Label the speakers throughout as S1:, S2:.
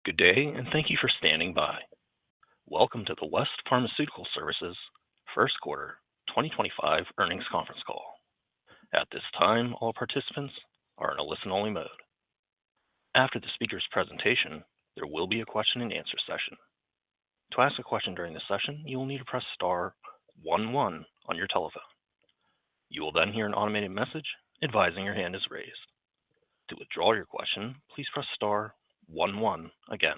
S1: Good day, and thank you for standing by. Welcome to the West Pharmaceutical Services First Quarter 2025 Earnings Conference Call. At this time, all participants are in a listen-only mode. After the speaker's presentation, there will be a question-and-answer session. To ask a question during the session, you will need to press star 11 on your telephone. You will then hear an automated message advising your hand is raised. To withdraw your question, please press star 11 again.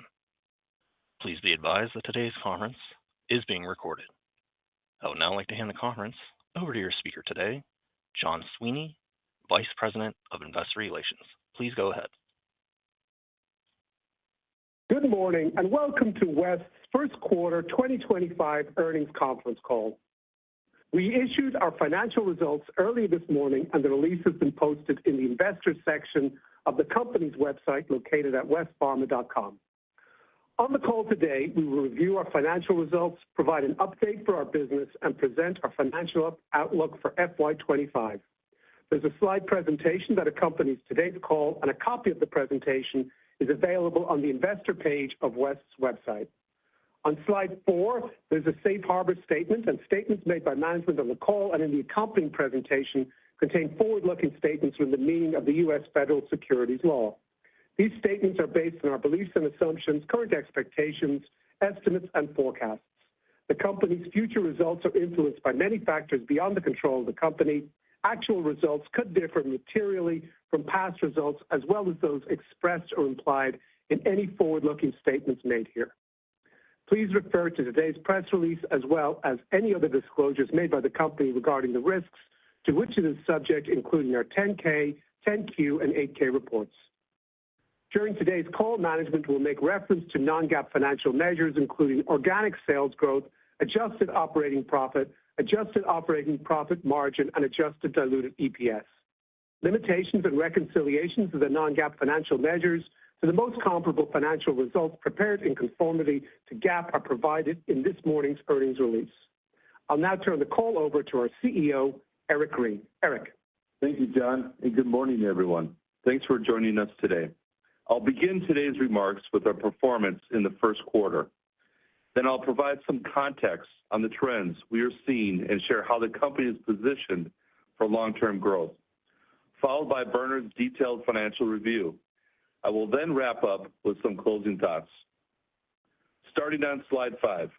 S1: Please be advised that today's conference is being recorded. I would now like to hand the conference over to your speaker today, John Sweeney, Vice President of Investor Relations. Please go ahead.
S2: Good morning and welcome to West's First Quarter 2025 Earnings Conference Call. We issued our financial results early this morning, and the release has been posted in the Investors section of the company's website located at westpharma.com. On the call today, we will review our financial results, provide an update for our business, and present our financial outlook for FY25. There's a slide presentation that accompanies today's call, and a copy of the presentation is available on the investor page of West's website. On slide 4, there's a safe harbor statement, and statements made by management on the call and in the accompanying presentation contain forward-looking statements within the meaning of the U.S. federal securities law. These statements are based on our beliefs and assumptions, current expectations, estimates, and forecasts. The company's future results are influenced by many factors beyond the control of the company. Actual results could differ materially from past results, as well as those expressed or implied in any forward-looking statements made here. Please refer to today's press release, as well as any other disclosures made by the company regarding the risks to which it is subject, including our 10-K, 10-Q, and 8-K reports. During today's call, management will make reference to non-GAAP financial measures, including organic sales growth, adjusted operating profit margin, and adjusted diluted EPS. Limitations and reconciliations of the non-GAAP financial measures to the most comparable financial results prepared in conformity to GAAP are provided in this morning's earnings release. I'll now turn the call over to our CEO, Eric Green. Eric.
S3: Thank you, John, and good morning, everyone. Thanks for joining us today. I'll begin today's remarks with our performance in the first quarter. Then I'll provide some context on the trends we are seeing and share how the company is positioned for long-term growth, followed by Bernard's detailed financial review. I will then wrap up with some closing thoughts. Starting on slide 5,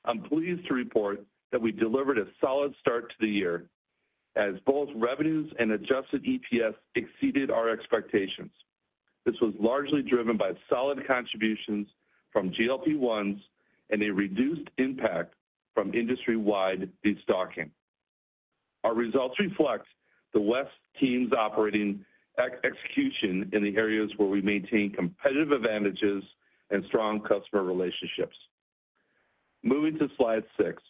S3: I'm pleased to report that we delivered a solid start to the year, as both revenues and adjusted EPS exceeded our expectations. This was largely driven by solid contributions from GLP-1s and a reduced impact from industry-wide destocking. Our results reflect the West team's operating execution in the areas where we maintain competitive advantages and strong customer relationships. Moving to slide 6,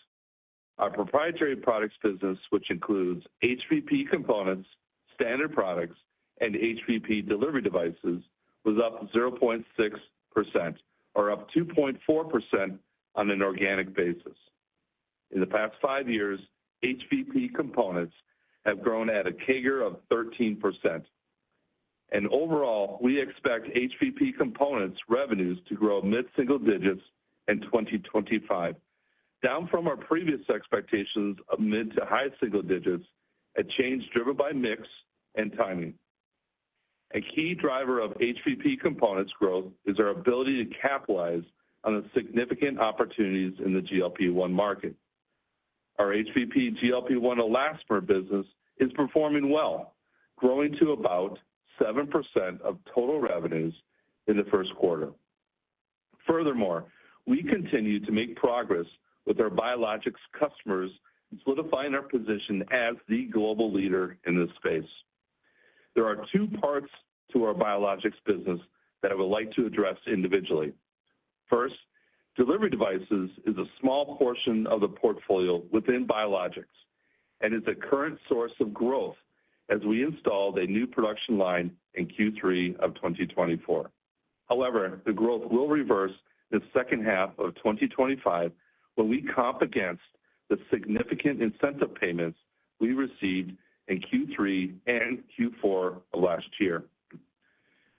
S3: our proprietary products business, which includes HVP components, standard products, and HVP delivery devices, was up 0.6%, or up 2.4% on an organic basis. In the past 5 years, HVP components have grown at a CAGR of 13%. And overall, we expect HVP components revenues to grow mid-single digits in 2025, down from our previous expectations of mid to high single digits, a change driven by mix and timing. A key driver of HVP components growth is our ability to capitalize on the significant opportunities in the GLP-1 market. Our HVP GLP-1 elastomer business is performing well, growing to about 7% of total revenues in the first quarter. Furthermore, we continue to make progress with our biologics customers, solidifying our position as the global leader in this space. There are 2 parts to our biologics business that I would like to address individually. First, delivery devices is a small portion of the portfolio within biologics and is a current source of growth as we installed a new production line in Q3 of 2024. However, the growth will reverse in the second half of 2025 when we comp against the significant incentive payments we received in Q3 and Q4 of last year.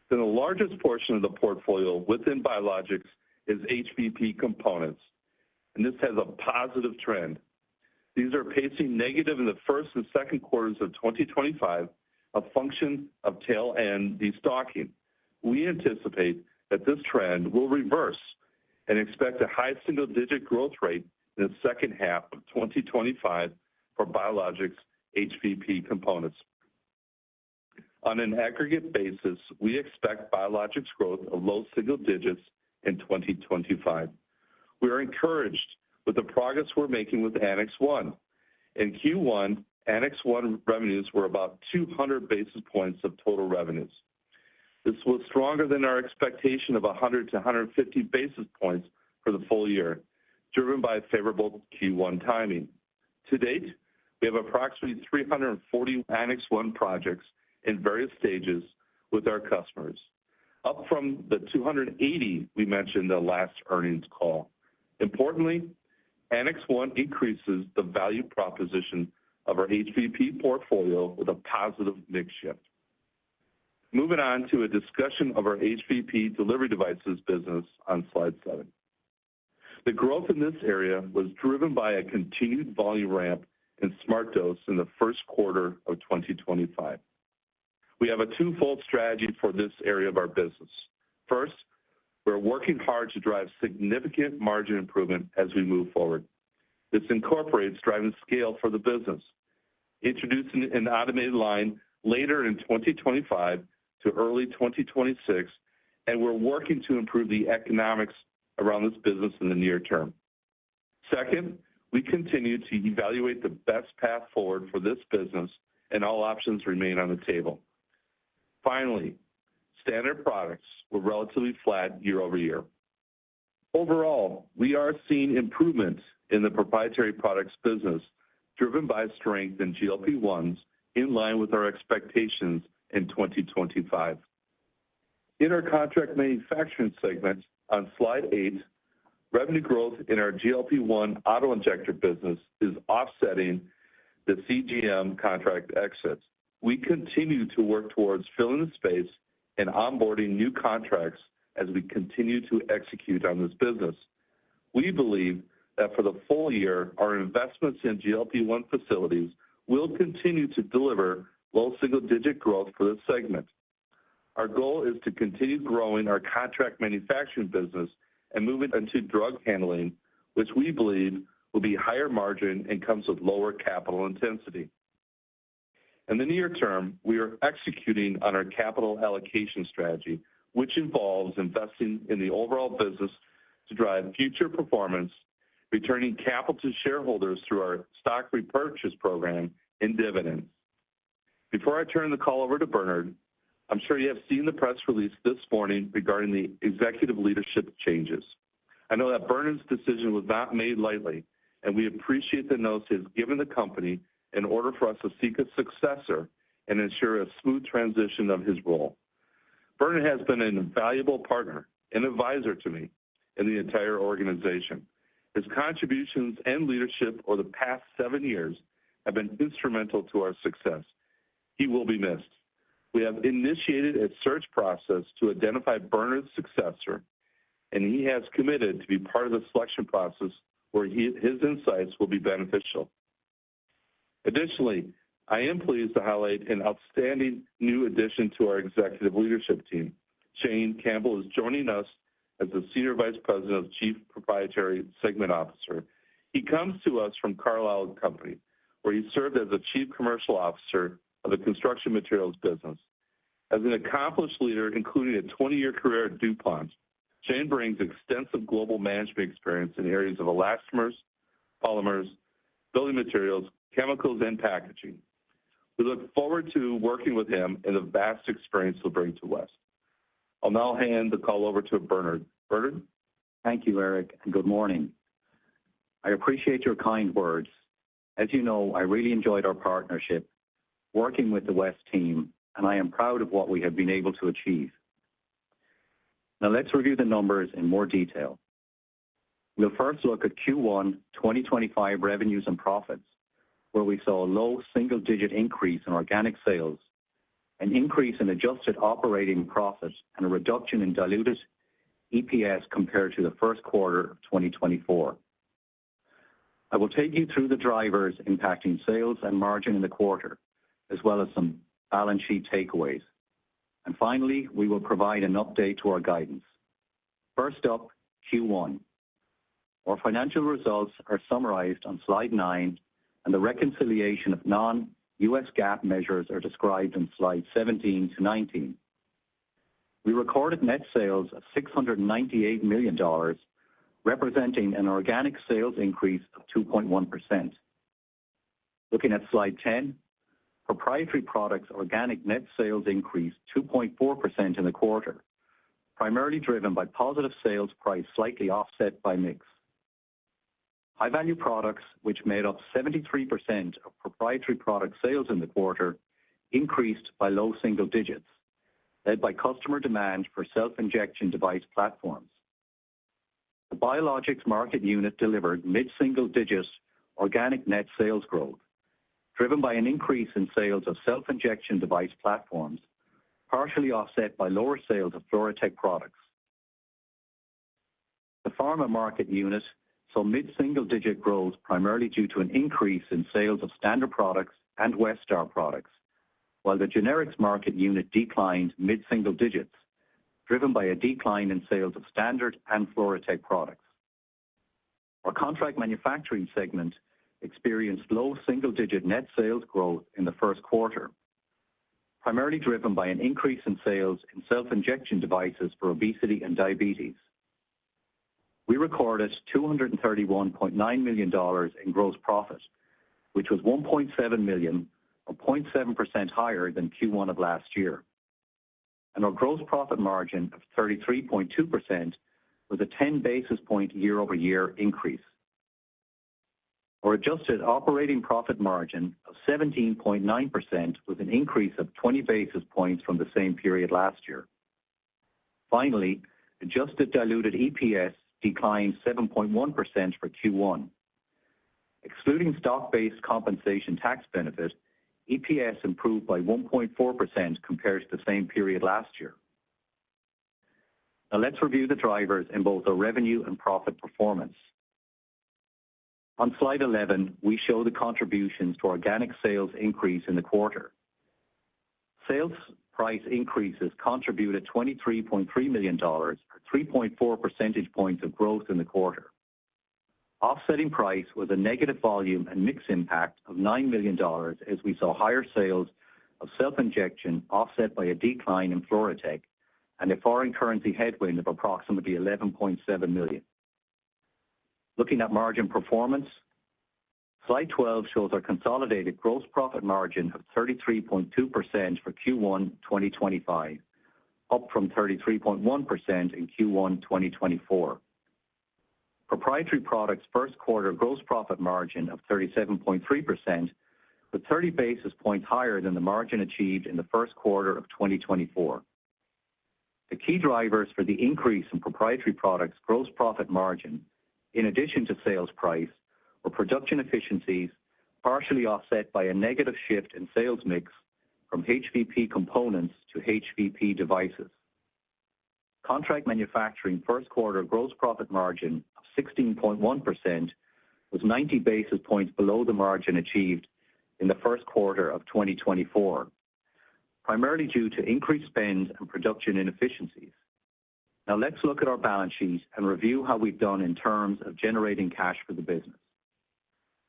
S3: Then the largest portion of the portfolio within biologics is HVP components, and this has a positive trend. These are pacing negative in the first and second quarters of 2025, a function of tail end destocking. We anticipate that this trend will reverse and expect a high single-digit growth rate in the second half of 2025 for biologics HVP components. On an aggregate basis, we expect biologics growth of low single digits in 2025. We are encouraged with the progress we're making with Annex 1. In Q1, Annex 1 revenues were about 200 basis points of total revenues. This was stronger than our expectation of 100 to 150 basis points for the full year, driven by favorable Q1 timing. To date, we have approximately 340 Annex 1 projects in various stages with our customers, up from the 280 we mentioned in the last earnings call. Importantly, Annex 1 increases the value proposition of our HVP portfolio with a positive mix shift. Moving on to a discussion of our HVP delivery devices business on slide 7. The growth in this area was driven by a continued volume ramp in SmartDose in the first quarter of 2025. We have a twofold strategy for this area of our business. First, we're working hard to drive significant margin improvement as we move forward. This incorporates driving scale for the business, introducing an automated line later in 2025 to early 2026, and we're working to improve the economics around this business in the near term. Second, we continue to evaluate the best path forward for this business, and all options remain on the table. Finally, standard products were relatively flat year over year. Overall, we are seeing improvement in the proprietary products business, driven by strength in GLP-1s, in line with our expectations in 2025. In our contract manufacturing segment on slide 8, revenue growth in our GLP-1 auto-injector business is offsetting the CGM contract exits. We continue to work towards filling the space and onboarding new contracts as we continue to execute on this business. We believe that for the full year, our investments in GLP-1 facilities will continue to deliver low single-digit growth for this segment. Our goal is to continue growing our contract manufacturing business and move it into drug handling, which we believe will be higher margin and comes with lower capital intensity. In the near term, we are executing on our capital allocation strategy, which involves investing in the overall business to drive future performance, returning capital to shareholders through our stock repurchase program and dividends. Before I turn the call over to Bernard, I'm sure you have seen the press release this morning regarding the executive leadership changes. I know that Bernard's decision was not made lightly, and we appreciate the notes he has given the company in order for us to seek a successor and ensure a smooth transition of his role. Bernard has been an invaluable partner and advisor to me in the entire organization. His contributions and leadership over the past 7 years have been instrumental to our success. He will be missed. We have initiated a search process to identify Bernard's successor, and he has committed to be part of the selection process where his insights will be beneficial. Additionally, I am pleased to highlight an outstanding new addition to our executive leadership team. Shane Campbell is joining us as the Senior Vice President of Chief Proprietary Segment Officer. He comes to us from Carlisle Company, where he served as the Chief Commercial Officer of the construction materials business. As an accomplished leader, including a 20-year career at DuPont, Shane brings extensive global management experience in areas of elastomers, polymers, building materials, chemicals, and packaging. We look forward to working with him and the vast experience he'll bring to West. I'll now hand the call over to Bernard. Bernard?
S4: Thank you, Eric, and good morning. I appreciate your kind words. As you know, I really enjoyed our partnership working with the West team, and I am proud of what we have been able to achieve. Now let's review the numbers in more detail. We'll first look at Q1 2025 revenues and profits, where we saw a low single-digit increase in organic sales, an increase in adjusted operating profit, and a reduction in diluted EPS compared to the first quarter of 2024. I will take you through the drivers impacting sales and margin in the quarter, as well as some balance sheet takeaways. And finally, we will provide an update to our guidance. First up, Q1. Our financial results are summarized on slide 9, and the reconciliation of non-U.S. GAAP measures are described in slides 17 to 19. We recorded net sales of $698 million, representing an organic sales increase of 2.1%. Looking at slide 10, proprietary products organic net sales increased 2.4% in the quarter, primarily driven by positive sales price slightly offset by mix. High-value products, which made up 73% of proprietary product sales in the quarter, increased by low single digits, led by customer demand for self-injection device platforms. The biologics market unit delivered mid-single-digit organic net sales growth, driven by an increase in sales of self-injection device platforms, partially offset by lower sales of FluroTec products. The pharma market unit saw mid-single-digit growth primarily due to an increase in sales of standard products and Westar products, while the generics market unit declined mid-single digits, driven by a decline in sales of standard and FluroTec products. Our contract manufacturing segment experienced low single-digit net sales growth in the first quarter, primarily driven by an increase in sales in self-injection devices for obesity and diabetes. We recorded $231.9 million in gross profit, which was $1.7 million, or 0.7% higher than Q1 of last year. And our gross profit margin of 33.2% was a 10 basis point year-over-year increase. Our adjusted operating profit margin of 17.9% was an increase of 20 basis points from the same period last year. Finally, adjusted diluted EPS declined 7.1% for Q1. Excluding stock-based compensation tax benefit, EPS improved by 1.4% compared to the same period last year. Now let's review the drivers in both our revenue and profit performance. On slide 11, we show the contributions to organic sales increase in the quarter. Sales price increases contributed $23.3 million, or 3.4 percentage points of growth in the quarter. Offsetting price was a negative volume and mix impact of $9 million as we saw higher sales of self-injection offset by a decline in FluroTec and a foreign currency headwind of approximately $11.7 million. Looking at margin performance, slide 12 shows our consolidated gross profit margin of 33.2% for Q1 2025, up from 33.1% in Q1 2024. Proprietary products' first quarter gross profit margin of 37.3% was 30 basis points higher than the margin achieved in the first quarter of 2024. The key drivers for the increase in proprietary products' gross profit margin, in addition to sales price, were production efficiencies, partially offset by a negative shift in sales mix from HVP components to HVP devices. Contract manufacturing first quarter gross profit margin of 16.1% was 90 basis points below the margin achieved in the first quarter of 2024, primarily due to increased spend and production inefficiencies. Now let's look at our balance sheet and review how we've done in terms of generating cash for the business.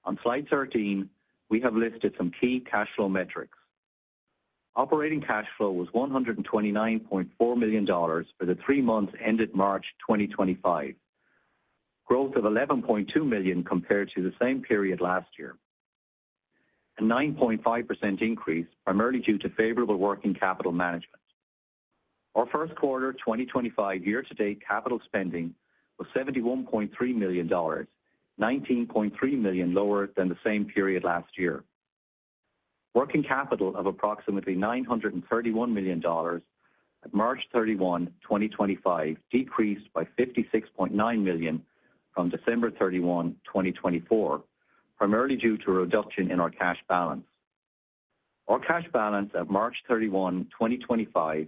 S4: On slide 13, we have listed some key cash flow metrics. Operating cash flow was $129.4 million for the 3 months ended March 2025, growth of $11.2 million compared to the same period last year, a 9.5% increase primarily due to favorable working capital management. Our first quarter 2025 year-to-date capital spending was $71.3 million, $19.3 million lower than the same period last year. Working capital of approximately $931 million at March 31, 2025, decreased by $56.9 million from December 31, 2024, primarily due to a reduction in our cash balance. Our cash balance at March 31, 2025,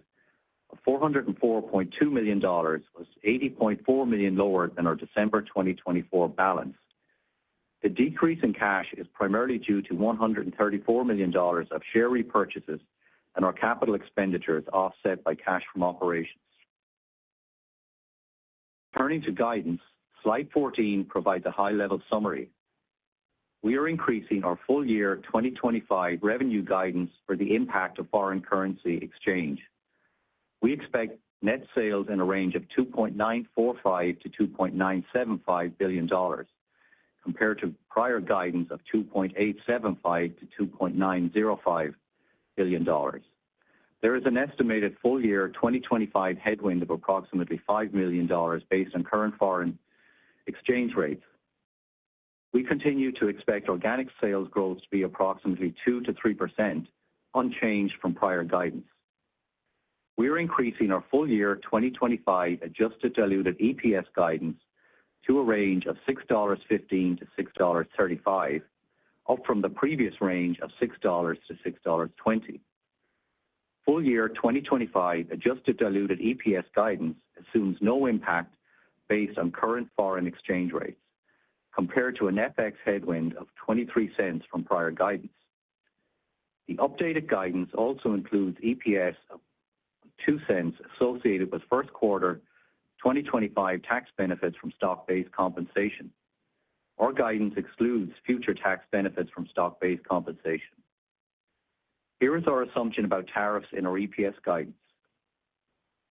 S4: of $404.2 million was $80.4 million lower than our December 2024 balance. The decrease in cash is primarily due to $134 million of share repurchases and our capital expenditures offset by cash from operations. Turning to guidance, slide 14 provides a high-level summary. We are increasing our full year 2025 revenue guidance for the impact of foreign currency exchange. We expect net sales in a range of $2.945 to $2.975 billion, compared to prior guidance of $2.875 to $2.905 billion. There is an estimated full year 2025 headwind of approximately $5 million based on current foreign exchange rates. We continue to expect organic sales growth to be approximately 2 to 3%, unchanged from prior guidance. We are increasing our full year 2025 adjusted diluted EPS guidance to a range of $6.15 to $6.35, up from the previous range of $6 to $6.20. Full year 2025 adjusted diluted EPS guidance assumes no impact based on current foreign exchange rates, compared to an FX headwind of 23 cents from prior guidance. The updated guidance also includes EPS of 2 cents associated with first quarter 2025 tax benefits from stock-based compensation. Our guidance excludes future tax benefits from stock-based compensation. Here is our assumption about tariffs in our EPS guidance.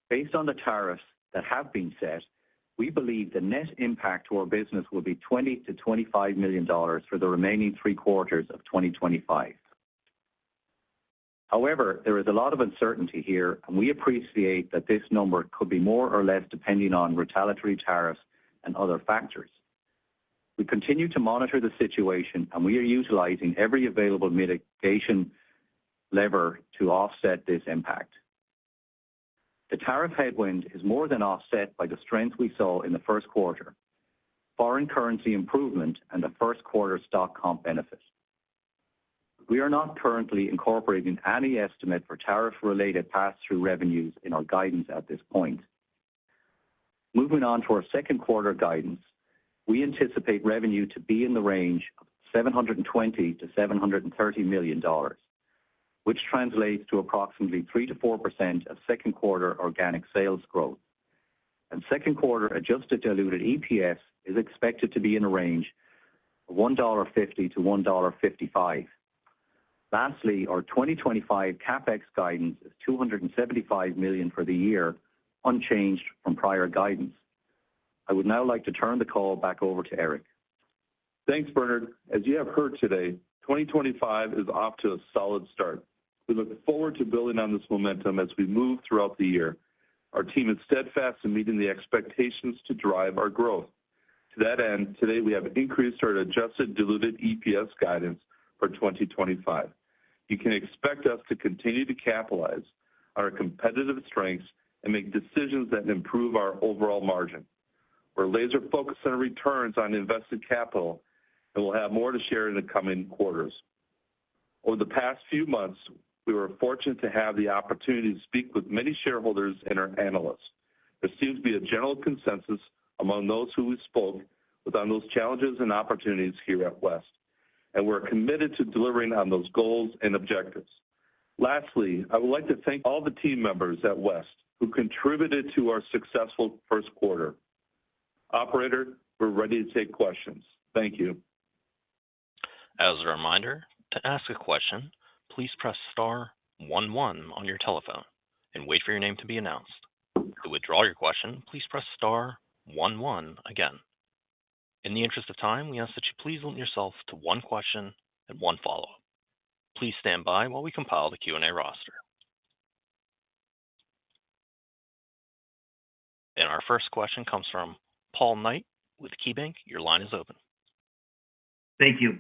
S4: Based on the tariffs that have been set, we believe the net impact to our business will be $20 to $25 million for the remaining 3 quarters of 2025. However, there is a lot of uncertainty here, and we appreciate that this number could be more or less depending on retaliatory tariffs and other factors. We continue to monitor the situation, and we are utilizing every available mitigation lever to offset this impact. The tariff headwind is more than offset by the strength we saw in the first quarter, foreign currency improvement, and the first quarter stock comp benefit. We are not currently incorporating any estimate for tariff-related pass-through revenues in our guidance at this point. Moving on to our second quarter guidance, we anticipate revenue to be in the range of $720 to $730 million, which translates to approximately 3 to 4% of second quarter organic sales growth. And second quarter adjusted diluted EPS is expected to be in a range of $1.50 to $1.55. Lastly, our 2025 CapEx guidance is $275 million for the year, unchanged from prior guidance. I would now like to turn the call back over to Eric.
S3: Thanks, Bernard. As you have heard today, 2025 is off to a solid start. We look forward to building on this momentum as we move throughout the year. Our team is steadfast in meeting the expectations to drive our growth. To that end, today we have increased our adjusted diluted EPS guidance for 2025. You can expect us to continue to capitalize on our competitive strengths and make decisions that improve our overall margin. We're laser-focused on returns on invested capital, and we'll have more to share in the coming quarters. Over the past few months, we were fortunate to have the opportunity to speak with many shareholders and our analysts. There seems to be a general consensus among those who we spoke with on those challenges and opportunities here at West, and we're committed to delivering on those goals and objectives. Lastly, I would like to thank all the team members at West who contributed to our successful first quarter. Operator, we're ready to take questions. Thank you.
S1: As a reminder, to ask a question, please press star 11 on your telephone and wait for your name to be announced. To withdraw your question, please press star 11 again. In the interest of time, we ask that you please limit yourself to one question and one follow-up. Please stand by while we compile the Q&A roster. And our first question comes from Paul Knight with KeyBanc. Your line is open.
S5: Thank you.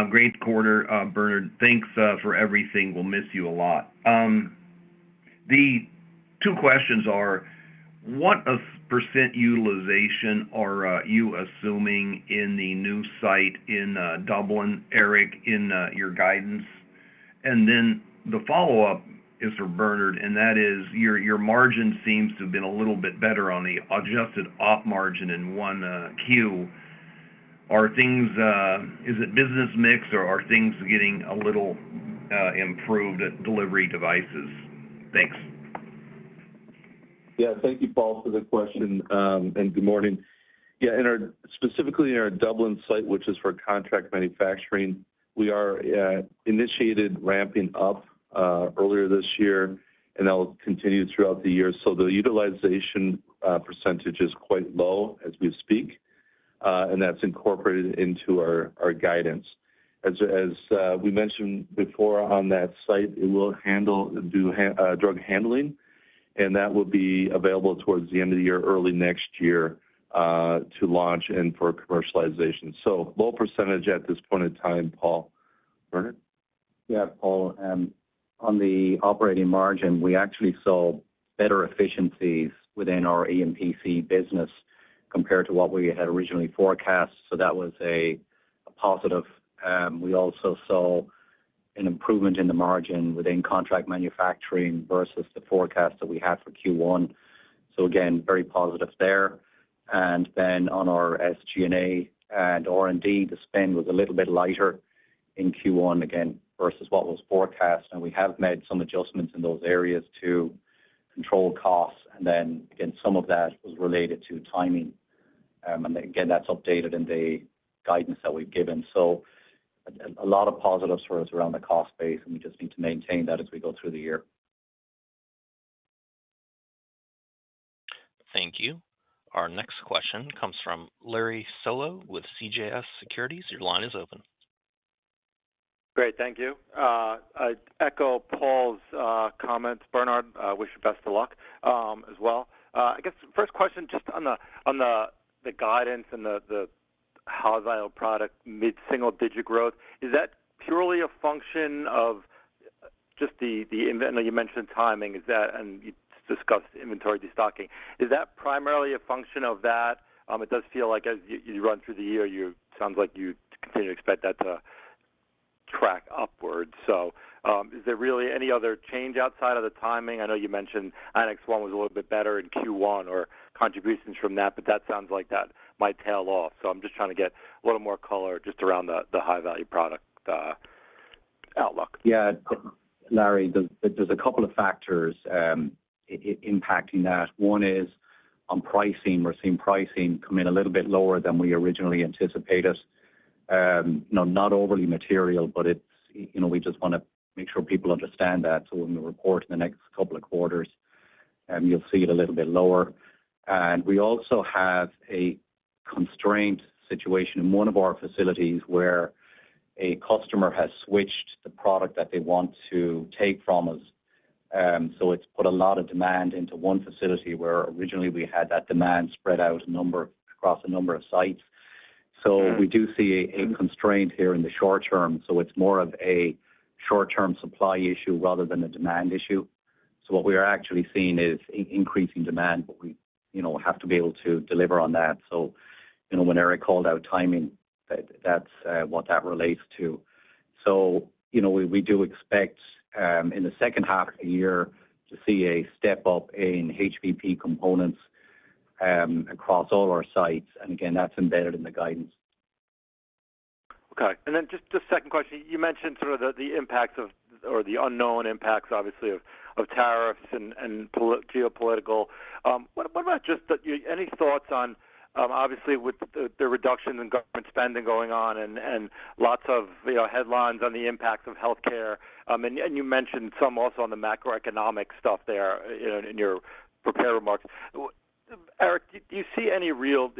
S5: Great quarter, Bernard. Thanks for everything. We'll miss you a lot. The 2 questions are, what % utilization are you assuming in the new site in Dublin, Eric, in your guidance? And then the follow-up is for Bernard, and that is your margin seems to have been a little bit better on the adjusted op margin in 1Q. Are things, is it business mix, or are things getting a little improved at delivery devices? Thanks.
S3: Yeah, thank you, Paul, for the question, and good morning. Yeah, specifically in our Dublin site, which is for contract manufacturing, we are initiated ramping up earlier this year, and that will continue throughout the year. So the utilization percentage is quite low as we speak, and that's incorporated into our guidance. As we mentioned before, on that site, it will do drug handling, and that will be available towards the end of the year, early next year, to launch and for commercialization. So low percentage at this point in time, Paul. Bernard?
S4: Yeah, Paul, on the operating margin, we actually saw better efficiencies within our EMPC business compared to what we had originally forecast, so that was a positive. We also saw an improvement in the margin within contract manufacturing versus the forecast that we had for Q1. So again, very positive there. And then on our SG&A and R&D, the spend was a little bit lighter in Q1, again, versus what was forecast. And we have made some adjustments in those areas to control costs. And then, again, some of that was related to timing. And again, that's updated in the guidance that we've given. So a lot of positives for us around the cost base, and we just need to maintain that as we go through the year.
S1: Thank you. Our next question comes from Larry Solow with CJS Securities. Your line is open.
S6: Great, thank you. I echo Paul's comments. Bernard, wish you best of luck as well. I guess first question, just on the guidance and the high-value product mid-single-digit growth. Is that purely a function of just I know you mentioned timing. Is that, and you discussed inventory destocking. Is that primarily a function of that? It does feel like as you run through the year, sounds like you continue to expect that to track upwards. So is there really any other change outside of the timing? I know you mentioned Annex 1 was a little bit better in Q1 or contributions from that, but that sounds like that might tail off. So I'm just trying to get a little more color just around the high-value product outlook.
S4: Yeah, Larry, there's a couple of factors impacting that. One is on pricing. We're seeing pricing come in a little bit lower than we originally anticipated. Not overly material, but it's, we just want to make sure people understand that. So when we report in the next couple of quarters, you'll see it a little bit lower. And we also have a constraint situation in one of our facilities where a customer has switched the product that they want to take from us. So it's put a lot of demand into one facility where originally we had that demand spread out across a number of sites. So we do see a constraint here in the short term. So it's more of a short-term supply issue rather than a demand issue. So what we are actually seeing is increasing demand, but we have to be able to deliver on that. So when Eric called out timing, that's what that relates to. So we do expect in the second half of the year to see a step up in HVP components across all our sites. And again, that's embedded in the guidance.
S6: Okay. And then just second question, you mentioned sort of the impacts of, or the unknown impacts, obviously, of tariffs and geopolitical. What about just any thoughts on, obviously, with the reduction in government spending going on and lots of headlines on the impacts of healthcare, and you mentioned some also on the macroeconomic stuff there in your prepared remarks. Eric, do you see any real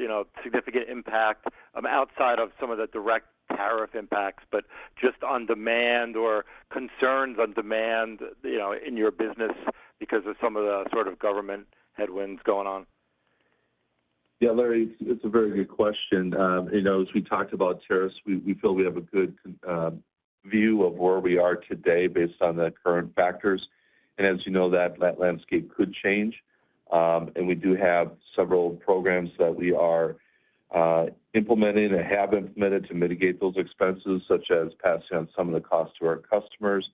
S6: significant impact outside of some of the direct tariff impacts, but just on demand or concerns on demand in your business because of some of the sort of government headwinds going on?
S3: Yeah, Larry, it's a very good question. As we talked about tariffs, we feel we have a good view of where we are today based on the current factors. And as you know, that landscape could change. And we do have several programs that we are implementing and have implemented to mitigate those expenses, such as passing on some of the costs to our customers,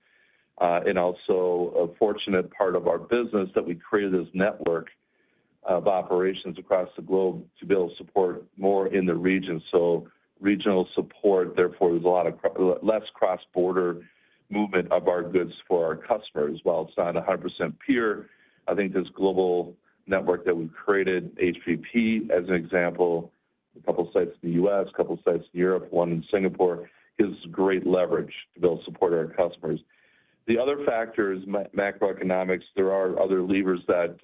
S3: and also a fortunate part of our business that we created this network of operations across the globe to be able to support more in the region. So regional support, therefore, there's a lot of less cross-border movement of our goods for our customers. While it's not 100% pure, I think this global network that we've created, HVP as an example, a couple of sites in the U.S., a couple of sites in Europe, one in Singapore, gives great leverage to be able to support our customers. The other factor is macroeconomics. There are other levers that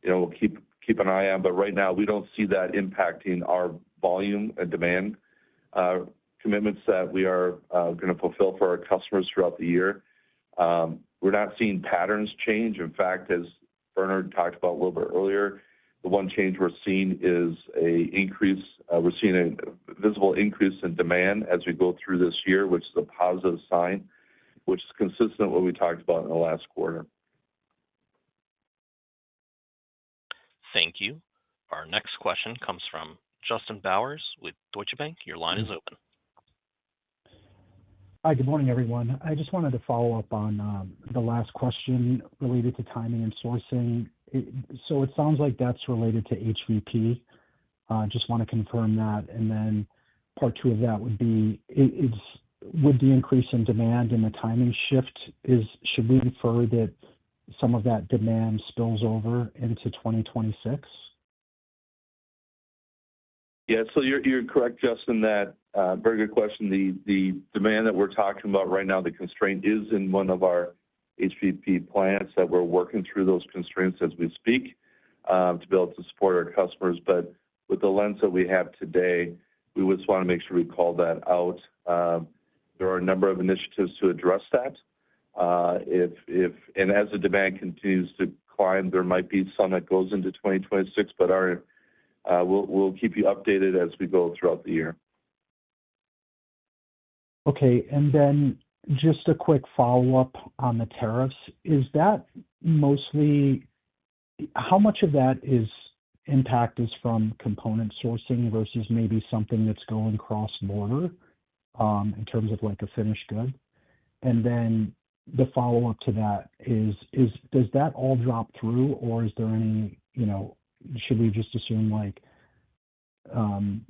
S3: we'll keep an eye on, but right now we don't see that impacting our volume and demand commitments that we are going to fulfill for our customers throughout the year. We're not seeing patterns change. In fact, as Bernard talked about a little bit earlier, the one change we're seeing is we're seeing a visible increase in demand as we go through this year, which is a positive sign, which is consistent with what we talked about in the last quarter.
S1: Thank you. Our next question comes from Justin Bowers with Deutsche Bank. Your line is open.
S7: Hi, good morning, everyone. I just wanted to follow up on the last question related to timing and sourcing. So it sounds like that's related to HVP. Just want to confirm that. And then part two of that would be, with the increase in demand and the timing shift, should we infer that some of that demand spills over into 2026?
S3: Yeah, so you're correct, Justin, that very good question. The demand that we're talking about right now, the constraint is in one of our HVP plants that we're working through those constraints as we speak to be able to support our customers. But with the lens that we have today, we just want to make sure we call that out. There are a number of initiatives to address that. And as the demand continues to climb, there might be some that goes into 2026, but we'll keep you updated as we go throughout the year.
S7: Okay, and then just a quick follow-up on the tariffs. Is that mostly how much of that impact is from component sourcing versus maybe something that's going cross-border in terms of like a finished good? And then the follow-up to that is does that all drop through, or is there any, should we just assume like kind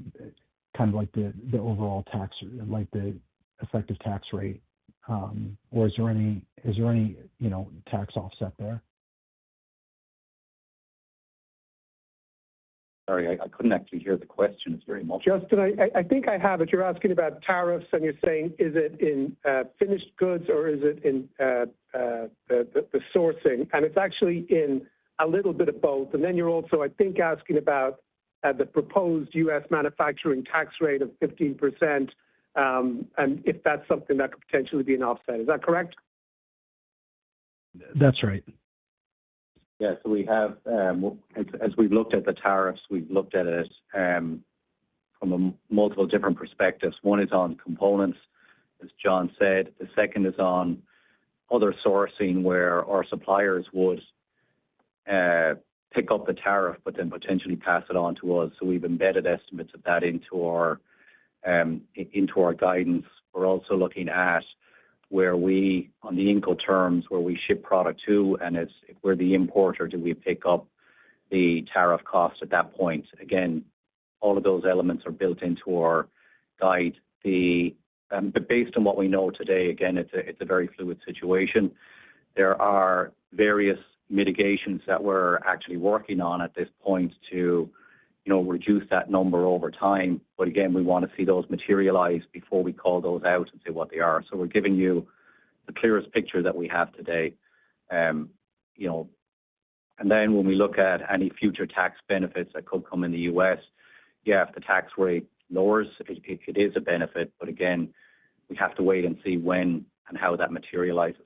S7: of like the overall tax, like the effective tax rate, or is there any tax offset there?
S4: Sorry, I couldn't actually hear the question. It's very much.
S2: Justin, I think I have it. You're asking about tariffs, and you're saying, is it in finished goods or is it in the sourcing? And it's actually in a little bit of both. And then you're also, I think, asking about the proposed U.S. manufacturing tax rate of 15%, and if that's something that could potentially be an offset. Is that correct?
S7: That's right.
S4: Yeah, so we have, as we've looked at the tariffs, we've looked at it from multiple different perspectives. One is on components, as John said. The second is on other sourcing where our suppliers would pick up the tariff, but then potentially pass it on to us. So we've embedded estimates of that into our guidance. We're also looking at where we, on the Incoterms, where we ship product to, and if we're the importer, do we pick up the tariff cost at that point? Again, all of those elements are built into our guide. But based on what we know today, again, it's a very fluid situation. There are various mitigations that we're actually working on at this point to reduce that number over time. But again, we want to see those materialize before we call those out and say what they are. So we're giving you the clearest picture that we have today. And then when we look at any future tax benefits that could come in the U.S., yeah, if the tax rate lowers, it is a benefit. But again, we have to wait and see when and how that materializes.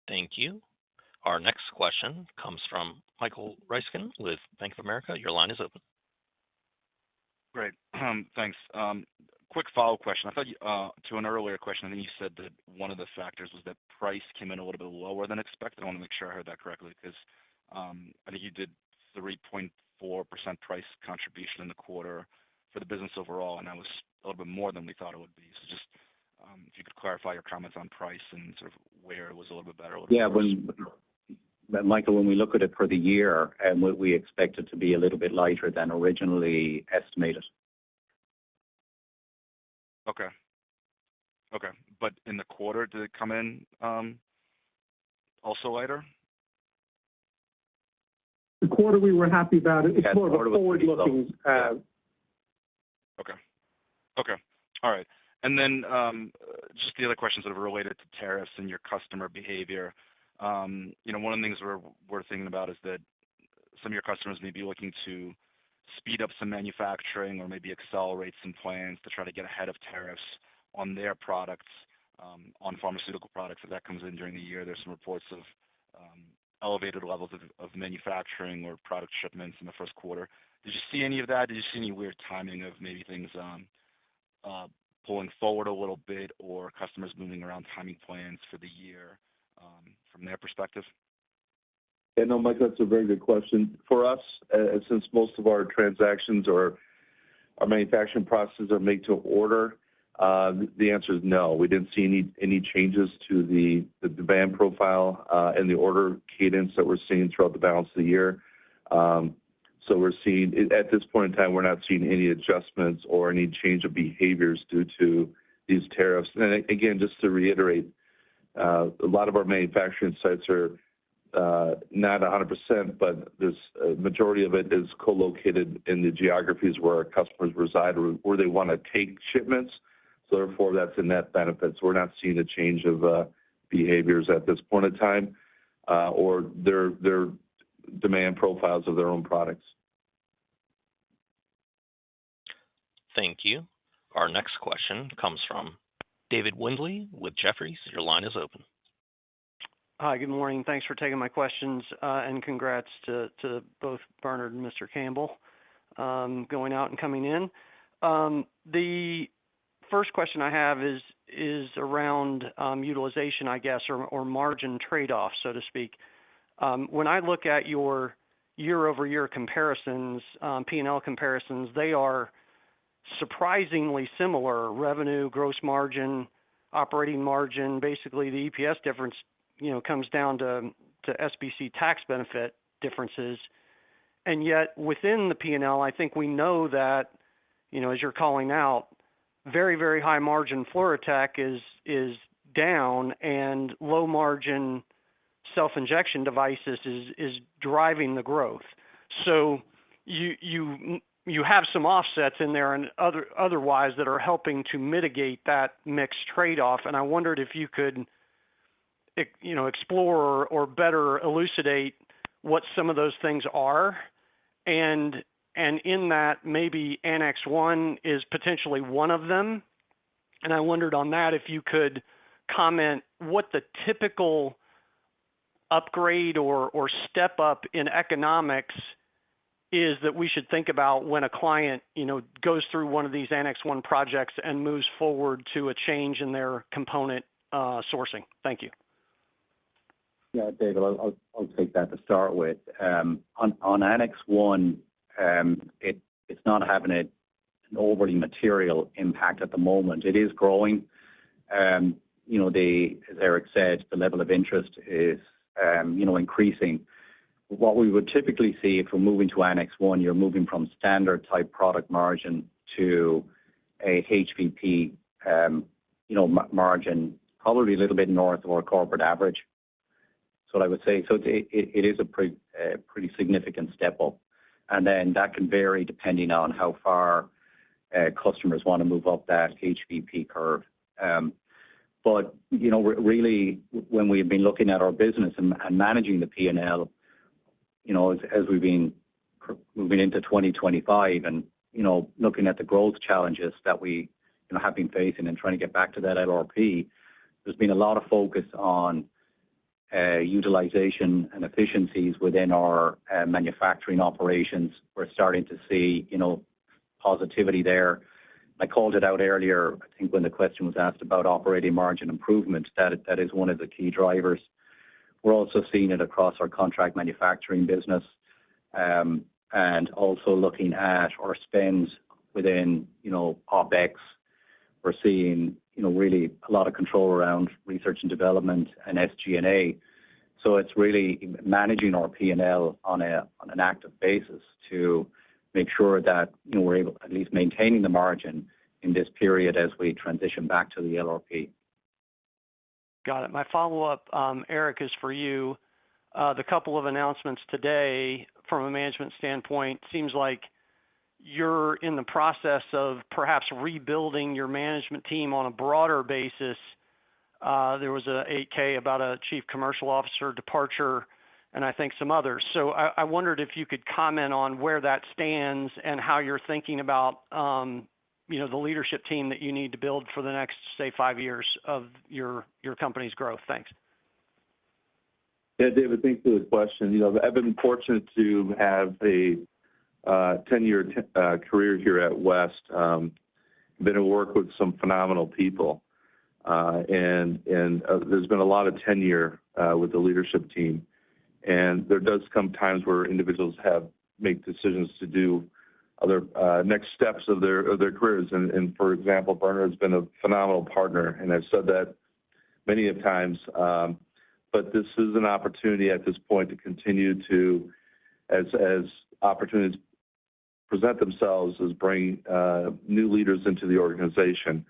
S1: Thank you. Our next question comes from Michael Ryskin with Bank of America. Your line is open.
S8: Great. Thanks. Quick follow-up question. I thought to an earlier question, I think you said that one of the factors was that price came in a little bit lower than expected. I want to make sure I heard that correctly because I think you did 3.4% price contribution in the quarter for the business overall, and that was a little bit more than we thought it would be. So just if you could clarify your comments on price and sort of where it was a little bit better, a little
S4: Yeah,
S8: bit worse.
S4: Michael, when we look at it for the year, we expect it to be a little bit lighter than originally estimated.
S8: Okay. But in the quarter, did it come in also lighter?
S2: The quarter we were happy about it. It's more of a forward-looking.
S8: Okay. All right. And then just the other questions that are related to tariffs and your customer behavior. One of the things we're thinking about is that some of your customers may be looking to speed up some manufacturing or maybe accelerate some plans to try to get ahead of tariffs on their products, on pharmaceutical products. If that comes in during the year, there's some reports of elevated levels of manufacturing or product shipments in the first quarter. Did you see any of that? Did you see any weird timing of maybe things pulling forward a little bit or customers moving around timing plans for the year from their perspective?
S3: Yeah, no, Mike, that's a very good question. For us, since most of our transactions or our manufacturing processes are made to order, the answer is no. We didn't see any changes to the demand profile and the order cadence that we're seeing throughout the balance of the year. So we're seeing, at this point in time, we're not seeing any adjustments or any change of behaviors due to these tariffs. And again, just to reiterate, a lot of our manufacturing sites are not 100%, but there's a majority of it is co-located in the geographies where our customers reside or where they want to take shipments. So therefore, that's a net benefit. So we're not seeing a change of behaviors at this point in time or their demand profiles of their own products.
S1: Thank you. Our next question comes from David Windley with Jefferies. Your line is open.
S9: Hi, good morning. Thanks for taking my questions, and congrats to both Bernard and Mr. Campbell going out and coming in. The first question I have is around utilization, I guess, or margin trade-off, so to speak. When I look at your year-over-year comparisons, P&L comparisons, they are surprisingly similar: revenue, gross margin, operating margin. Basically, the EPS difference, comes down to SBC tax benefit differences. And yet, within the P&L, I think we know that, as you're calling out, very, very high margin FluroTec is down, and low margin self-injection devices is driving the growth. So you have some offsets in there and otherwise that are helping to mitigate that mixed trade-off. And I wondered if you could, explore or better elucidate what some of those things are. And in that, maybe Annex 1 is potentially one of them. And I wondered on that if you could comment what the typical upgrade or step up in economics is that we should think about when a client, goes through one of these Annex 1 projects and moves forward to a change in their component sourcing. Thank you.
S4: Yeah, David, I'll take that to start with. On Annex 1, it's not having an overly material impact at the moment. It is growing. As Eric said, the level of interest is, increasing. What we would typically see if we're moving to Annex 1, you're moving from standard type product margin to a HVP, margin, probably a little bit north of our corporate average. So I would say, so it is a pretty significant step up. And then that can vary depending on how far customers want to move up that HVP curve. But, really, when we've been looking at our business and managing the P&L, as we've been moving into 2025 and, looking at the growth challenges that we have been facing and trying to get back to that LRP, there's been a lot of focus on utilization and efficiencies within our manufacturing operations. We're starting to see, positivity there. I called it out earlier, I think, when the question was asked about operating margin improvement, that is one of the key drivers. We're also seeing it across our contract manufacturing business and also looking at our spends within, OpEx. We're seeing, really a lot of control around research and development and SG&A. So it's really managing our P&L on an active basis to make sure that we're able at least maintaining the margin in this period as we transition back to the LRP.
S9: Got it. My follow-up, Eric, is for you. The couple of announcements today from a management standpoint seems like you're in the process of perhaps rebuilding your management team on a broader basis. There was a 8K about a chief commercial officer departure and I think some others. So I wondered if you could comment on where that stands and how you're thinking about the leadership team that you need to build for the next, say, 5 years of your company's growth. Thanks.
S3: Yeah, David, thanks for the question. I've been fortunate to have a 10-year career here at West. Been to work with some phenomenal people, and there's been a lot of tenure with the leadership team. And there does come times where individuals make decisions to do other next steps of their careers. And for example, Bernard has been a phenomenal partner, and I've said that many of times. But this is an opportunity at this point to continue to, as opportunities present themselves, as bring new leaders into the organization.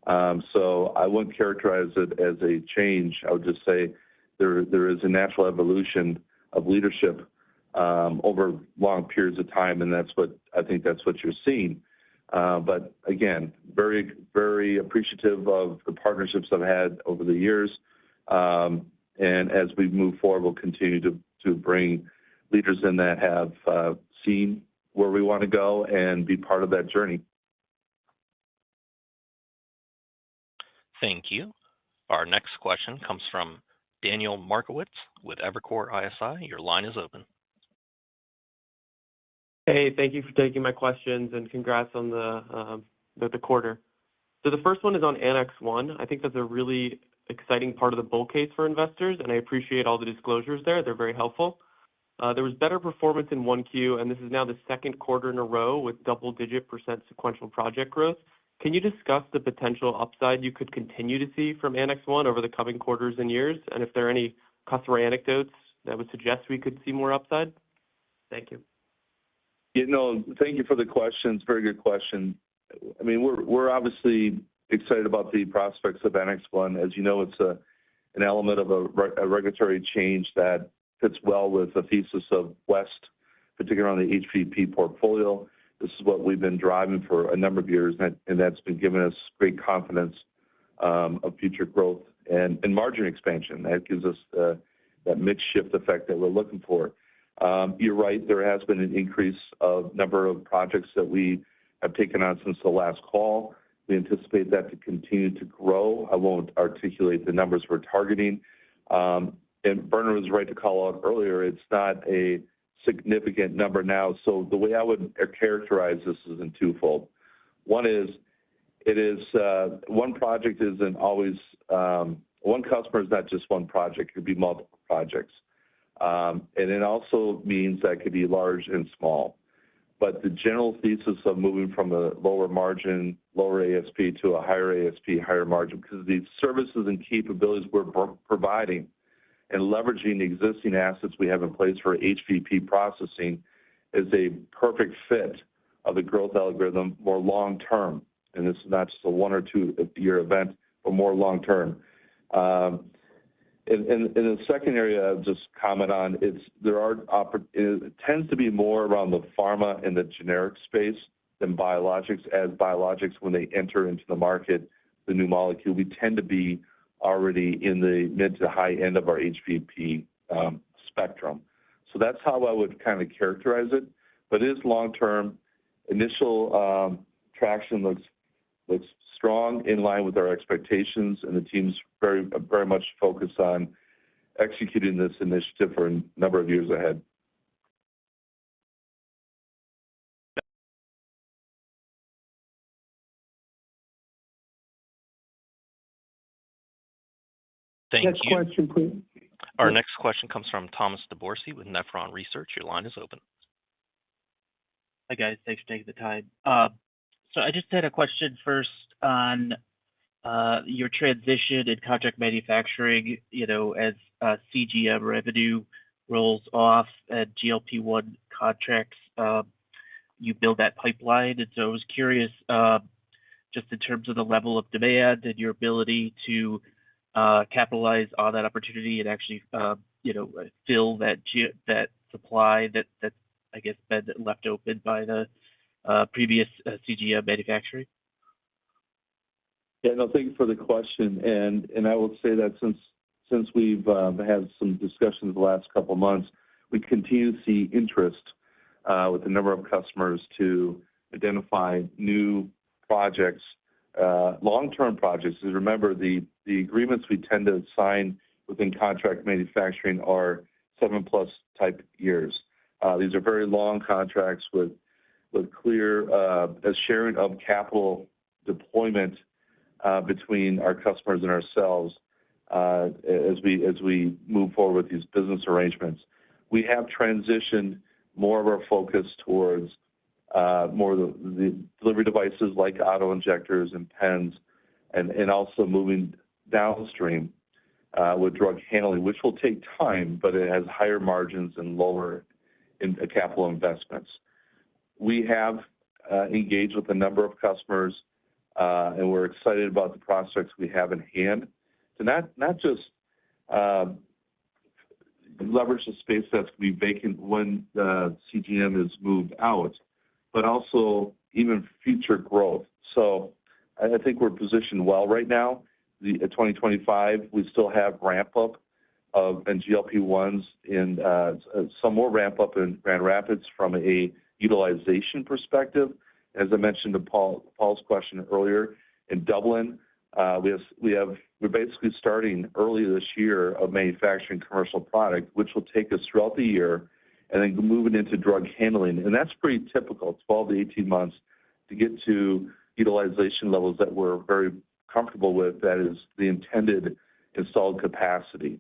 S3: So I wouldn't characterize it as a change. I would just say there is a natural evolution of leadership over long periods of time, and that's what you're seeing. But again, very, very appreciative of the partnerships I've had over the years. And as we move forward, we'll continue to bring leaders in that have seen where we want to go and be part of that journey.
S1: Thank you. Our next question comes from Daniel Markowitz with Evercore ISI. Your line is open.
S10: Hey, thank you for taking my questions and congrats on the quarter. So the first one is on Annex 1. I think that's a really exciting part of the bull case for investors, and I appreciate all the disclosures there. They're very helpful. There was better performance in 1Q, and this is now the second quarter in a row with double-digit % sequential project growth. Can you discuss the potential upside you could continue to see from Annex 1 over the coming quarters and years, and if there are any customer anecdotes that would suggest we could see more upside? Thank you.
S3: Thank you for the question. It's a very good question. I mean, we're obviously excited about the prospects of Annex 1. As you know, it's an element of a regulatory change that fits well with the thesis of West, particularly on the HVP portfolio. This is what we've been driving for a number of years, and that's been giving us great confidence of future growth and margin expansion. That gives us that mix shift effect that we're looking for. You're right, there has been an increase of number of projects that we have taken on since the last call. We anticipate that to continue to grow. I won't articulate the numbers we're targeting. And Bernard was right to call out earlier, it's not a significant number now. So the way I would characterize this is in twofold. One is, one project isn't always, one customer is not just one project, it could be multiple projects. And it also means that it could be large and small. But the general thesis of moving from a lower margin, lower ASP to a higher ASP, higher margin, because these services and capabilities we're providing and leveraging the existing assets we have in place for HVP processing is a perfect fit of the growth algorithm more long term. And this is not just a 1 or 2 year event, but more long term. And the second area I'll just comment on, it tends to be more around the pharma and the generic space than biologics. As biologics, when they enter into the market, the new molecule, we tend to be already in the mid to high end of our HVP spectrum. So that's how I would kind of characterize it. But it is long term. Initial traction looks strong, in line with our expectations, and the team's very, very much focused on executing this initiative for a number of years ahead.
S1: Thank you.
S2: Next question, please.
S1: Our next question comes from Thomas DeBourcy with Nephron Research. Your line is open.
S11: Hi, guys. Thanks for taking the time. So I just had a question first on your transition in contract manufacturing, as CGM revenue rolls off and GLP-1 contracts, you build that pipeline. And so I was curious, just in terms of the level of demand and your ability to capitalize on that opportunity and actually, fill that supply that I guess been left open by the previous CGM manufacturing.
S3: Yeah, no, thank you for the question. And I will say that since we've had some discussions the last couple of months, we continue to see interest with a number of customers to identify new projects, long-term projects. Because remember, the agreements we tend to sign within contract manufacturing are 7+ type years. These are very long contracts with clear sharing of capital deployment between our customers and ourselves as we move forward with these business arrangements. We have transitioned more of our focus towards more of the delivery devices like auto injectors and pens, and also moving downstream with drug handling, which will take time, but it has higher margins and lower capital investments. We have engaged with a number of customers, and we're excited about the prospects we have in hand to not just leverage the space that's going to be vacant when the CGM is moved out, but also even future growth. So I think we're positioned well right now. The 2025, we still have ramp-up and GLP-1s in some more ramp-up in Grand Rapids from a utilization perspective. As I mentioned to Paul's question earlier, in Dublin, we're basically starting early this year of manufacturing commercial product, which will take us throughout the year, and then moving into drug handling. And that's pretty typical, 12 to 18 months to get to utilization levels that we're very comfortable with, that is the intended installed capacity.